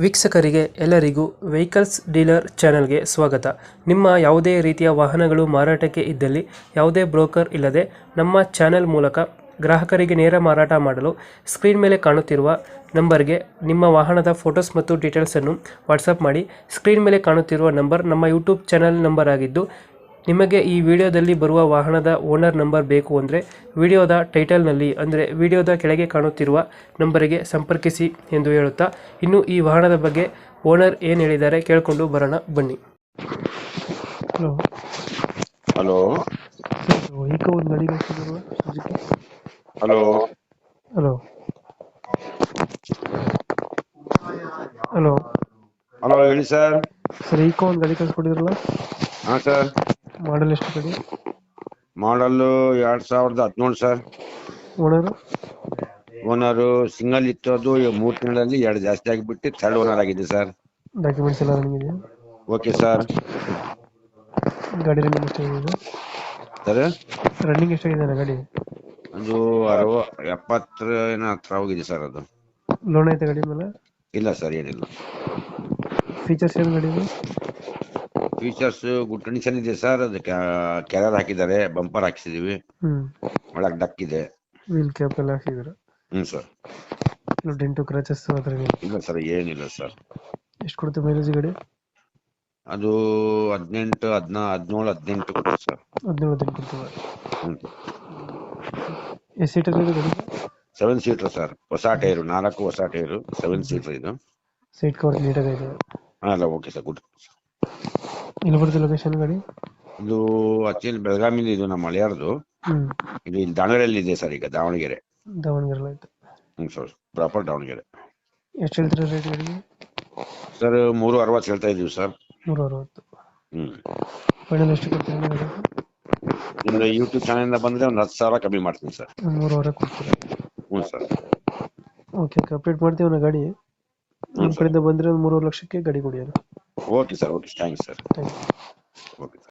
ವೀಕ್ಷಕರಿಗೆ ಎಲ್ಲರಿಗೂ vehicles dealer ಚಾನೆಲ್ಗೆ ಸ್ವಾಗತ. ನಿಮ್ಮ ಯಾವುದೇ ರೀತಿಯ ವಾಹನಗಳು ಮಾರಾಟಕ್ಕೆ ಇದ್ದಲ್ಲಿ ಯಾವುದೇ ಬ್ರೋಕರ್ ಇಲ್ಲದೆ ನಮ್ಮ ಚಾನೆಲ್ ಮೂಲಕ ಗ್ರಾಹಕರಿಗೆ ನೇರ ಮಾರಾಟ ಮಾಡಲು ಸ್ಕ್ರೀನ್ ಮೇಲೆ ಕಾಣುತ್ತಿರುವ ನಂಬರ್ಗೆ ನಿಮ್ಮ ವಾಹನದ ಫೋಟೋಸ್ ಮತ್ತು ಡೀಟೇಲ್ಸನ್ನು ವಾಟ್ಸಪ್ ಮಾಡಿ. ಸ್ಕ್ರೀನ್ ಮೇಲೆ ಕಾಣುತ್ತಿರುವ ನಂಬರ್ ನಮ್ಮ ಯೂಟ್ಯೂಬ್ ಚಾನೆಲ್ ನಂಬರ್ ಆಗಿದ್ದು, ನಿಮಗೆ ಈ ವಿಡಿಯೋದಲ್ಲಿ ಬರುವ ವಾಹನದ ಓನರ್ ನಂಬರ್ ಬೇಕು ಅಂದರೆ ವಿಡಿಯೋದ ಟೈಟಲ್ನಲ್ಲಿ ಅಂದರೆ ವಿಡಿಯೋದ ಕೆಳಗೆ ಕಾಣುತ್ತಿರುವ ನಂಬರಿಗೆ ಸಂಪರ್ಕಿಸಿ ಎಂದು ಹೇಳುತ್ತಾ, ಇನ್ನು ಈ ವಾಹನದ ಬಗ್ಗೆ ಓನರ್ ಏನು ಹೇಳಿದ್ದಾರೆ ಕೇಳಿಕೊಂಡು ಬರೋಣ ಬನ್ನಿ. ಹಲೋ ಹಲೋ ಈಗ ಒಂದು ಗಾಡಿ ಕಳಿಸಿದ್ರು Suzuki. Hello hello hello hello ಹೇಳಿ ಸರ್. ಸರ್, ಈಗ ಒಂದು ಗಾಡಿ ಕಳಿಸ್ಕೊಟ್ಟಿದ್ರಲ್ಲ, ಹಾ ಸರ್. ಮಾಡಲ್ ಎಷ್ಟು ಗಾಡಿ? ಮಾಡಲ್ 2017 ಸರ್. ಓನರು ಓನರು ಸಿಂಗಲ್ ಇತ್ತು, ಅದು 3 ತಿಂಗಳಲ್ಲಿ 2 ಜಾಸ್ತಿ ಆಗಿಬಿಟ್ಟು ಥರ್ಡ್ ಓನರ್ ಆಗಿದೆ ಸರ್. ಡಾಕ್ಯುಮೆಂಟ್ಸ್ ಎಲ್ಲ ರನ್ನಿಂಗ್ ಇದೆಯಾ? Okay sir. ಗಾಡಿ ರನ್ನಿಂಗ್ ಎಷ್ಟಾಗಿದೆ? ಸರ್ ರನ್ನಿಂಗ್ ಎಷ್ಟಾಗಿದೆ ಗಾಡಿ? ಅದು 70 ಏನೋ ಹತ್ರ ಹೋಗಿದೆ ಸರ್. ಅದು ಲೋನ್ ಐತೆ ಗಾಡಿ ಮೇಲೆ? ಇಲ್ಲ ಸರ್, ಏನಿಲ್ಲ. ಫೀಚರ್ಸ್ ಏನು ಗಾಡಿ? ಫೀಚರ್ಸ್ ಗುಡ್ ಕಂಡೀಷನ್ ಇದೆ ಸರ್. ಅದು ಕ್ಯಾರರ್ ಹಾಕಿದ್ದಾರೆ, ಬಂಪರ್ ಹಾಕಿಸಿದೀವಿ, ಒಳಗೆ ಡಕ್ ಇದೆ. ವೀಲ್ ಕ್ಯಾಪ್ ಎಲ್ಲ ಹಾಕಿದ್ರು? ಸರ್. ಡೆಂಟು ಕ್ರಾಚಸ್ ಹತ್ರ ಇಲ್ಲ ಸರ್, ಏನಿಲ್ಲ ಸರ್. ಎಷ್ಟು ಕೊಡುತ್ತೆ ಮೈಲೇಜ್ ಗಾಡಿ? ಅದು 18, 17, 18 ಕೊಡುತ್ತೆ ಸರ್. 17 ಕೊಡ್ತದೆ. ಎಷ್ಟು ಸೀಟರ್ ಇದೆ ಗಾಡಿ? 7 ಸೀಟರ್ ಸರ್. ಹೊಸ ಟೈರು, 4 ಹೊಸ ಟೈರು, 7 ಸೀಟರ್ ಇದು. ಸೀಟ್ ಕವರ್ ನೀಟಾಗಿ ಇದೆ? ಅಲ್ಲ, ಓಕೆ ಸರ್, ಗುಡ್. ಎಲ್ಲಿ ಬರುತ್ತೆ ಲೊಕೇಶನ್ ಗಾಡಿ? ಇದು ಆಕ್ಚುಲಿ ಬೆಳಗಾವಿಲಿ, ಇದು ನಮ್ಮ ಮಲಯಾಳದು. ಇದು ಇಲ್ಲಿ ದಾವಣಗೆರೆಯಲ್ಲಿ ಇದೆ ಸರ್. ಈಗ ದಾವಣಗೆರೆ ಆಯ್ತು. Sir, proper Davanagere. ಎಷ್ಟು ಹೇಳ್ತೀರಾ ರೇಟ್ ಗಾಡಿಗೆ? ಸರ್ 360 ಹೇಳ್ತಾ ಇದೀವಿ ಸರ್. 360. ಫೈನಲ್ ಎಷ್ಟು ಕೊಡ್ತೀರಾ ಗಾಡಿ? ನಿಮ್ದು ಯೂಟ್ಯೂಬ್ ಚಾನಲ್ ಇಂದ ಬಂದ್ರೆ ಒಂದು 10,000 ಕಮ್ಮಿ ಮಾಡ್ತೀನಿ ಸರ್. 3,000 ಕೊಡ್ತೀರಾ? ಸರ್. ಓಕೆ, ಅಪ್ಡೇಟ್ ಮಾಡ್ತೀವಿ ನಾ ಗಾಡಿ. ನಿಮ್ಮ ಕಡೆಯಿಂದ ಬಂದರೆ ಒಂದು 3,00,000ಕ್ಕೆ ಗಾಡಿ ಕೊಡಿ. Okay sir, okay, thanks sir. Thank you. Okay sir.